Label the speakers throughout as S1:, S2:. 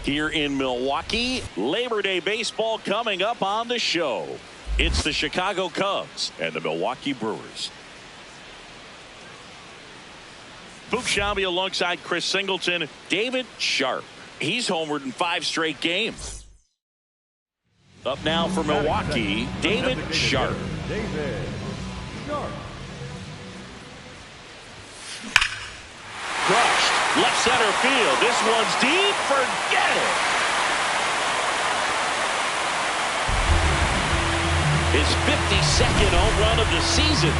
S1: Here in Milwaukee, Labor Day baseball coming up on the show. It's the Chicago Cubs and the Milwaukee Brewers. Boog Sciambi alongside Chris Singleton. David Sharp. He's homered in 5 straight games. Up now for Milwaukee, David Sharp.
S2: David Sharp.
S1: Crushed. Left center field. This one's deep. Forget it. His 52nd home run of the season.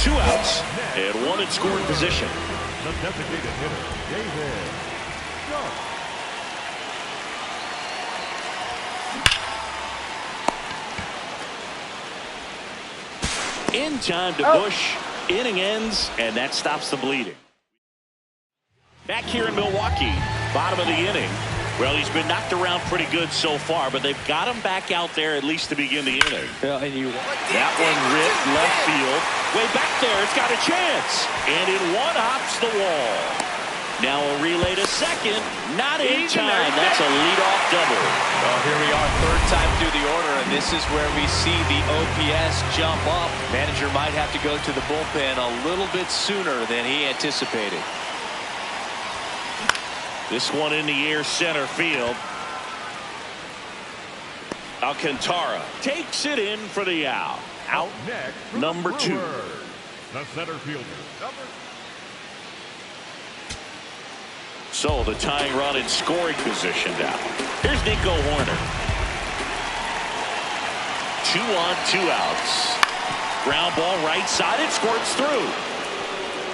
S1: 2 outs and 1 in scoring position.
S2: The designated hitter, David Sharp.
S1: In time to Bush. Inning ends, and that stops the bleeding. Back here in Milwaukee, bottom of the inning. Well, he's been knocked around pretty good so far, but they've got him back out there at least to begin the inning.
S3: Yeah, and
S1: that one ripped left field. Way back there, it's got a chance. And it one-hops the wall. Now a relay to second. Not in time. That's a leadoff double.
S3: Well, here we are, 3rd time through the order, and this is where we see the OPS jump up. Manager might have to go to the bullpen a little bit sooner than he anticipated.
S1: This one in the air, center field. Alcantara takes it in for the out. Out
S2: next,
S1: number 2.
S2: The center fielder, number.
S1: So the tying run in scoring position now. Here's Nico Horner. 2 on, 2 outs. Ground ball right side. It squirts through.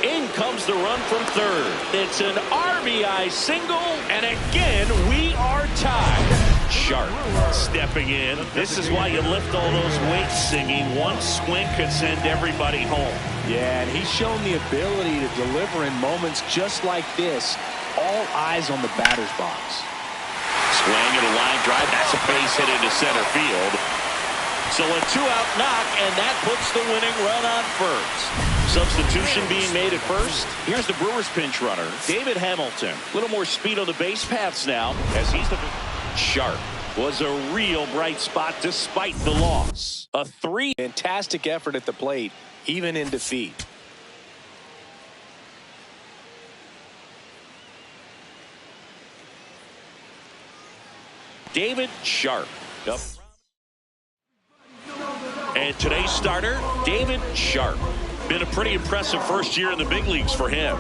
S1: In comes the run from 3rd. It's an RBI single, and again we are tied. Sharp stepping in. This is why you lift all those weights, singing. One swing could send everybody home.
S3: Yeah, and he's shown the ability to deliver in moments just like this. All eyes on the batter's box.
S1: Swing and a line drive. That's a base hit into center field. So a 2-out knock, and that puts the winning run on first. Substitution being made at first. Here's the Brewers pinch runner, David Hamilton. A little more speed on the base paths now, as he's the Sharp was a real bright spot despite the loss. A 3.
S3: Fantastic effort at the plate, even in defeat.
S1: David Sharp. Up. And today's starter, David Sharp. Been a pretty impressive first year in the big leagues for him.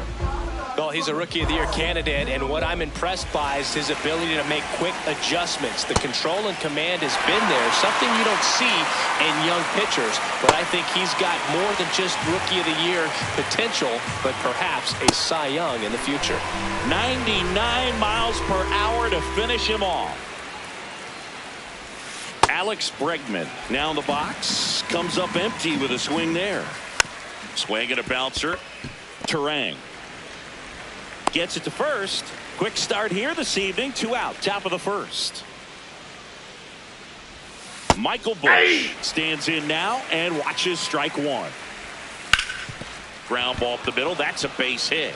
S3: Well, he's a Rookie of the Year candidate, and what I'm impressed by is his ability to make quick adjustments. The control and command has been there, something you don't see in young pitchers, but I think he's got more than just Rookie of the Year potential, but perhaps a Cy Young in the future.
S1: 99 miles per hour to finish him off. Alex Bregman now in the box, comes up empty with a swing there. Swing and a bouncer. Terang gets it to first. Quick start here this evening. 2 out, top of the first. Michael Bush stands in now and watches strike 1. Ground ball up the middle. That's a base hit.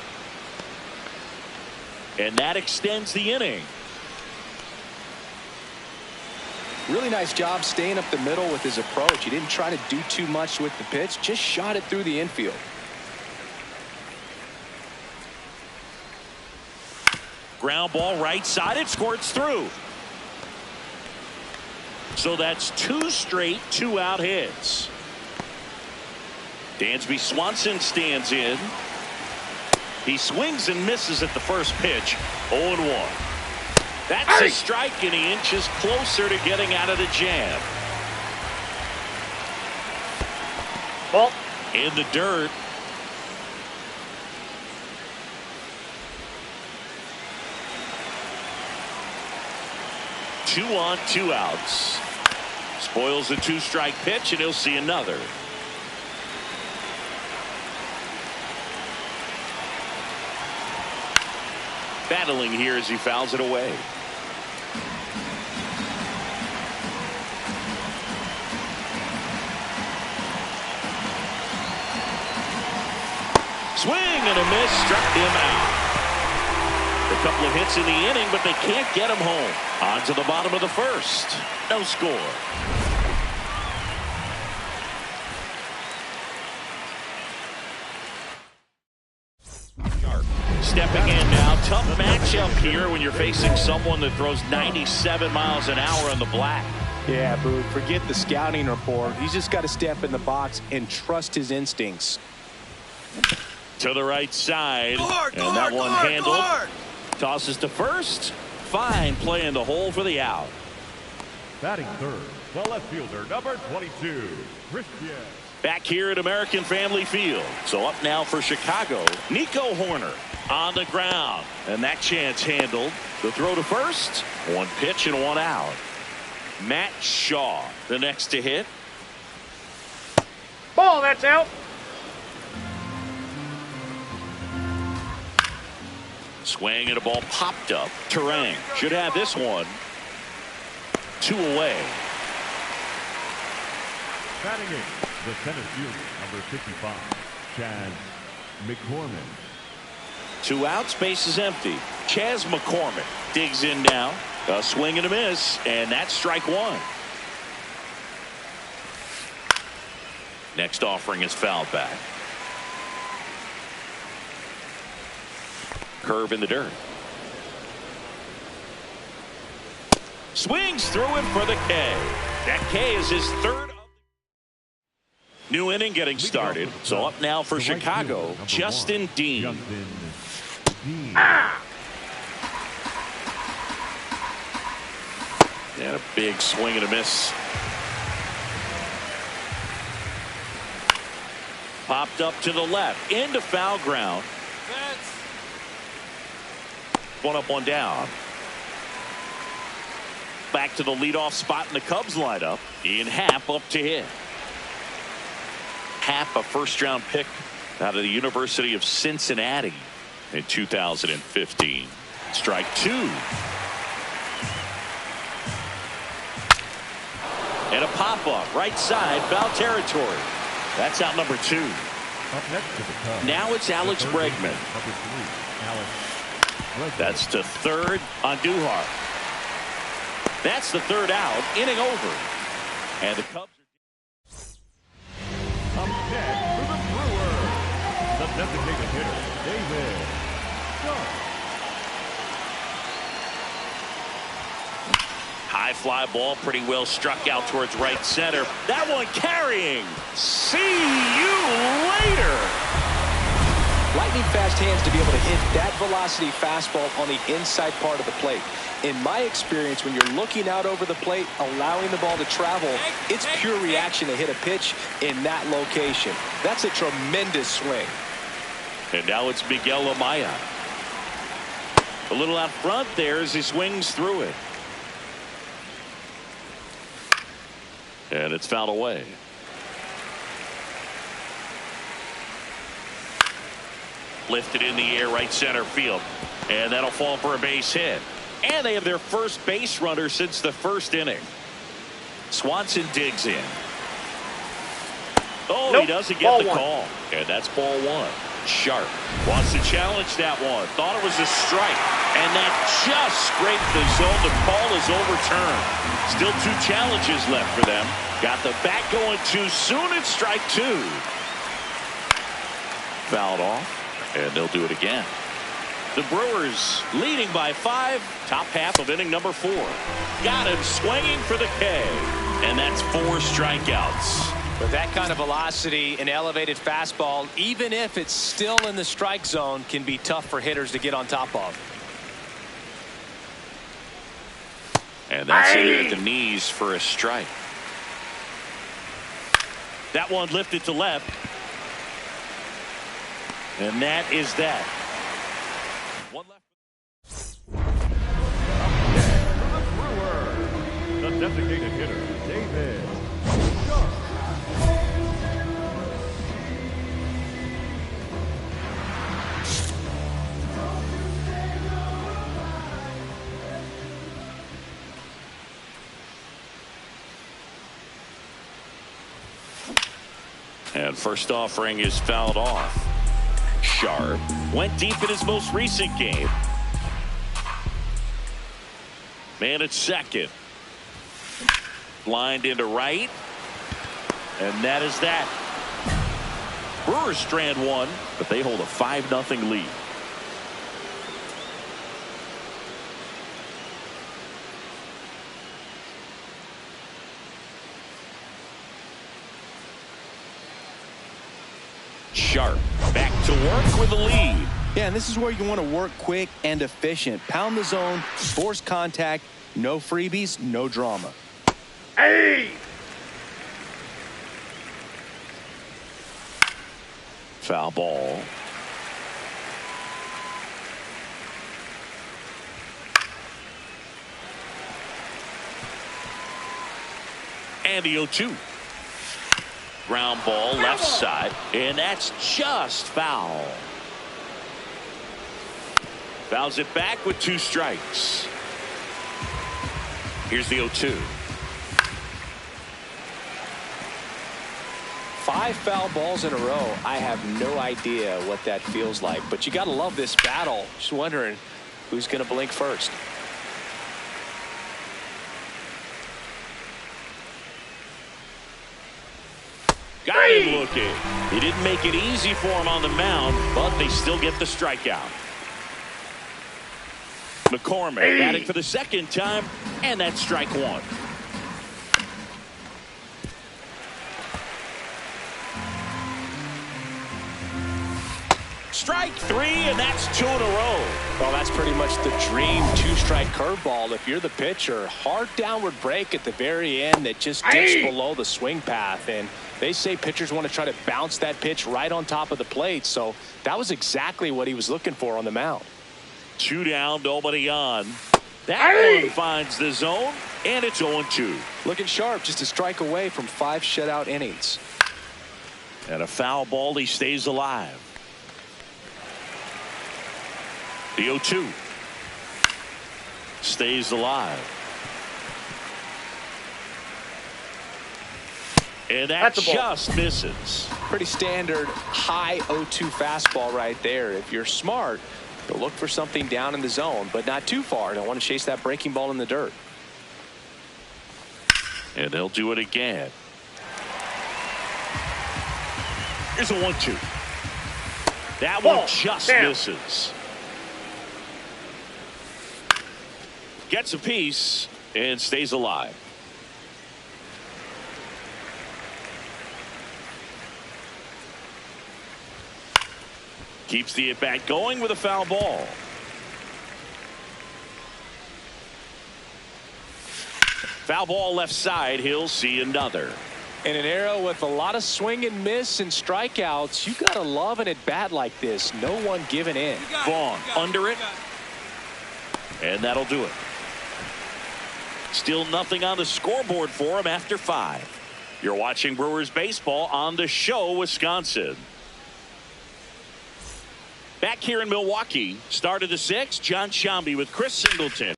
S1: And that extends the inning.
S3: Really nice job staying up the middle with his approach. He didn't try to do too much with the pitch, just shot it through the infield.
S1: Ground ball right side. It squirts through. So that's 2 straight 2-out hits. Dansby Swanson stands in. He swings and misses at the first pitch. 0-1. That's a strike, and he inches closer to getting out of the jam. Ball in the dirt. Two on, 2 outs. Spoils the 2-strike pitch, and he'll see another. Battling here as he fouls it away. Swing and a miss, struck him out. The a couple of hits in the inning, but they can't get him home. On to the bottom of the first. No score. Stepping in now. Tough matchup here when you're facing someone that throws 97 miles an hour on the black.
S3: Yeah, Boo, forget the scouting report. He's just got to step in the box and trust his instincts.
S1: To the right side. And that one handled. Tosses to first. Fine play in the hole for the out.
S2: Batting third, the left fielder, number 22, Christian.
S1: Back here at American Family Field. So up now for Chicago, Nico Horner on the ground. And that chance handled. The throw to first. One pitch and one out. Matt Shaw, the next to hit.
S4: Ball, that's out.
S1: Swing and a ball popped up. Terang should have this one. 2 away.
S2: Batting in, the center fielder, number 55, Chaz McCormick.
S1: 2 outs, base is empty. Chaz McCormick digs in now. A swing and a miss, and that's strike 1. Next offering is fouled back. Curve in the dirt. Swings through it for the K. That K is his third. New inning getting started. So up now for Chicago, Justin Dean. And a big swing and a miss. Popped up to the left into foul ground. One up, one down. Back to the leadoff spot in the Cubs lineup. Ian Happ up to hit. Happ, a first-round pick out of the University of Cincinnati in 2015. Strike 2. And a pop-up right side, foul territory. That's out number 2.
S2: Up next to the Cubs,
S1: now it's Alex Bregman.
S2: Number 3, Alex Bregman.
S1: That's to third on Duhart. That's the third out. Inning over. And the Cubs are
S2: Up next for the Brewers, the designated hitter, David Sharp.
S1: high fly ball, pretty well struck out towards right center. That one carrying. See you later.
S3: Lightning fast hands to be able to hit that velocity fastball on the inside part of the plate. In my experience, when you're looking out over the plate, allowing the ball to travel, it's pure reaction to hit a pitch in that location. That's a tremendous swing.
S1: And now it's Miguel Amaya. A little out front there as he swings through it. And it's fouled away. Lifted in the air, right center field. And that'll fall for a base hit. And they have their first base runner since the first inning. Swanson digs in. Oh,
S4: nope.
S1: He doesn't get
S4: Ball
S1: the
S4: one.
S1: call. And that's ball one. Sharp wants to challenge that one. Thought it was a strike. And that just scraped the zone. The call is overturned. Still 2 challenges left for them. Got the bat going too soon. It's strike 2. Fouled off. And they'll do it again. The Brewers leading by 5. Top half of inning number 4. Got him swinging for the K. And that's 4 strikeouts.
S3: With that kind of velocity, an elevated fastball, even if it's still in the strike zone, can be tough for hitters to get on top of.
S1: And that's it at the knees for a strike. That one lifted to left. And that is that. One left.
S2: The designated hitter, David Sharp.
S1: And first offering is fouled off. Sharp went deep in his most recent game. Man at second. Lined into right. And that is that. Brewers strand one, but they hold a 5-0 lead. Sharp back to work with the lead.
S3: Yeah, and this is where you want to work quick and efficient. Pound the zone, force contact, no freebies, no drama.
S4: Hey!
S1: Foul ball. And the 0-2. Ground ball left side, and that's just foul. Fouls it back with 2 strikes. Here's the 0-2.
S3: 5 foul balls in a row. I have no idea what that feels like, but you got to love this battle. Just wondering who's going to blink first.
S1: Got him looking. He didn't make it easy for him on the mound, but they still get the strikeout. McCormick batting for the second time, and that's strike 1. Strike 3, and that's 2 in a row.
S3: Well, that's pretty much the dream 2-strike curveball. If you're the pitcher, hard downward break at the very end that just dips below the swing path. And they say pitchers want to try to bounce that pitch right on top of the plate. So that was exactly what he was looking for on the mound.
S1: 2 down, nobody on. That one finds the zone, and it's 0-2.
S3: Looking sharp, just a strike away from 5 shutout innings.
S1: And a foul ball, he stays alive. The 0-2 stays alive. And that just misses.
S3: Pretty standard high 0-2 fastball right there. If you're smart, you'll look for something down in the zone, but not too far. Don't want to chase that breaking ball in the dirt.
S1: And they'll do it again. Here's a 1-2. That one just misses. Gets a piece and stays alive. Keeps the at-bat going with a foul ball. Foul ball left side. He'll see another.
S3: In an era with a lot of swing and miss and strikeouts, you got to love an at-bat like this. No one giving in.
S1: Vaughn under it. And that'll do it. Still nothing on the scoreboard for him after 5. You're watching Brewers baseball on The Show Wisconsin. Back here in Milwaukee, start of the 6th, John Shambi with Chris Singleton.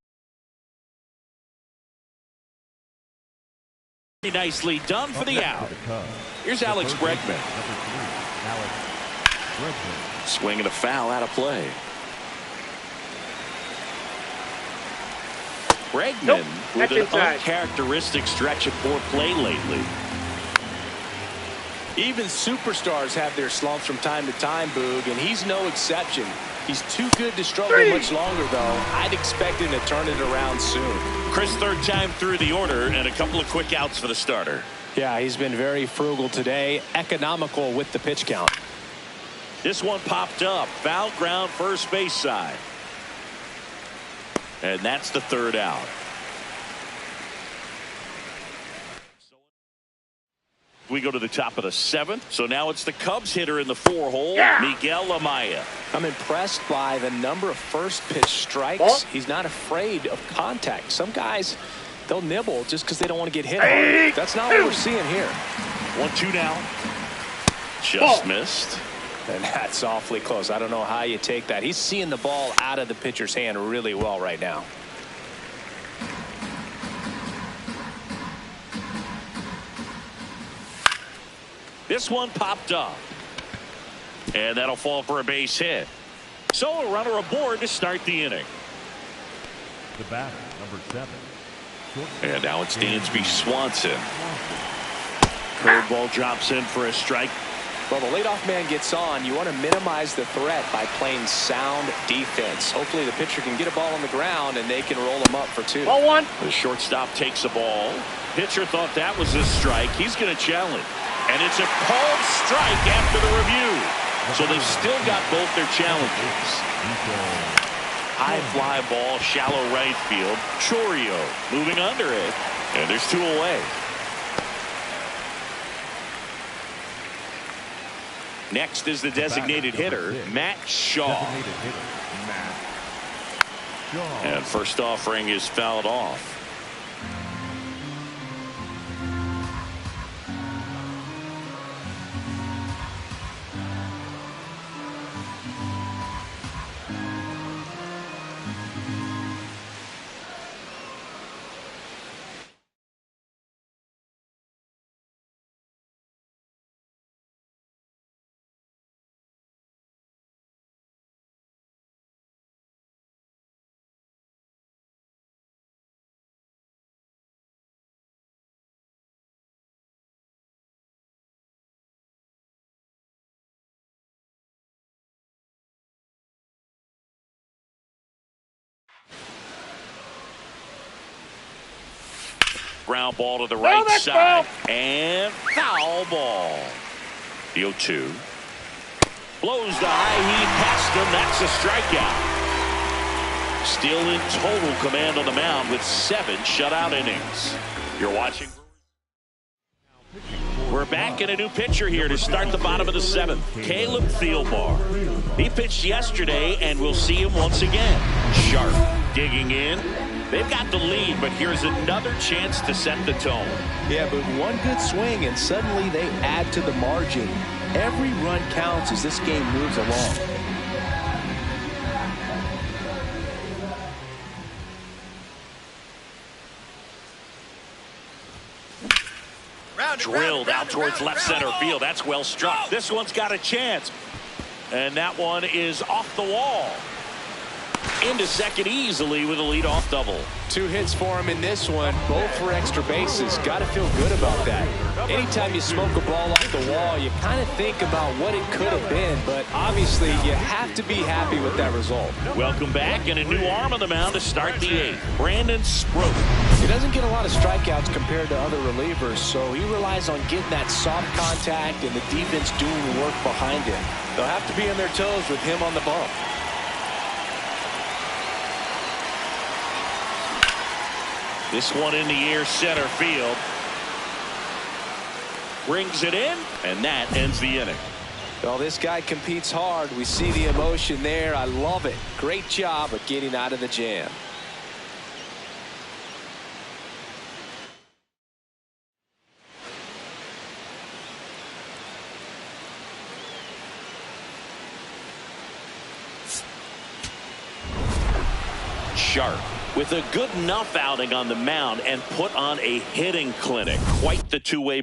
S1: Nicely done for the out. Here's Alex Bregman. Swinging a foul out of play. Bregman with an uncharacteristic stretch of poor play lately.
S3: Even superstars have their slumps from time to time, Boog, and he's no exception. He's too good to struggle much longer, though. I'd expect him to turn it around soon.
S1: Chris, 3rd time through the order, and a couple of quick outs for the starter.
S3: Yeah, he's been very frugal today, economical with the pitch count.
S1: This one popped up. Foul ground first base side. And that's the 3rd out. We go to the top of the 7th. So now it's the Cubs hitter in the 4-hole, Miguel Amaya.
S3: I'm impressed by the number of first pitch strikes. He's not afraid of contact. Some guys, they'll nibble just because they don't want to get hit hard. That's not what we're seeing here.
S1: 1-2 now. Just missed.
S3: And that's awfully close. I don't know how you take that. He's seeing the ball out of the pitcher's hand really well right now.
S1: This one popped up. And that'll fall for a base hit. So a runner aboard to start the inning.
S2: The batter, number 7.
S1: And now it's Dansby Swanson. Curveball drops in for a strike.
S3: Well, the leadoff man gets on. You want to minimize the threat by playing sound defense. Hopefully the pitcher can get a ball on the ground and they can roll him up for 2.
S1: 0-1. The shortstop takes a ball. Pitcher thought that was a strike. He's going to challenge. And it's a called strike after the review. So they've still got both their challenges. High fly ball, shallow right field. Chorio moving under it. And there's 2 away. Next is the designated hitter, Matt Shaw. And first offering is fouled off. Ground ball to the right side. And foul ball. The 0-2. Blows the high heat past him. That's a strikeout. Still in total command on the mound with 7 shutout innings. You're watching. We're back in a new pitcher here to start the bottom of the 7th. Caleb Thielbar. He pitched yesterday, and we'll see him once again. Sharp digging in. They've got the lead, but here's another chance to set the tone.
S3: Yeah, but one good swing, and suddenly they add to the margin. Every run counts as this game moves along.
S1: Drilled out towards left center field. That's well struck. This one's got a chance. And that one is off the wall. Into second easily with a leadoff double.
S3: 2 hits for him in this one, both for extra bases. Got to feel good about that. Anytime you smoke a ball off the wall, you kind of think about what it could have been, but obviously you have to be happy with that result.
S1: Welcome back, and a new arm on the mound to start the 8th. Brandon Sproat.
S3: He doesn't get a lot of strikeouts compared to other relievers, so he relies on getting that soft contact and the defense doing the work behind him. They'll have to be on their toes with him on the bump.
S1: This one in the air, center field. Brings it in, and that ends the inning.
S3: Well, this guy competes hard. We see the emotion there. I love it. Great job of getting out of the jam.
S1: Sharp with a good enough outing on the mound and put on a hitting clinic. Quite the two-way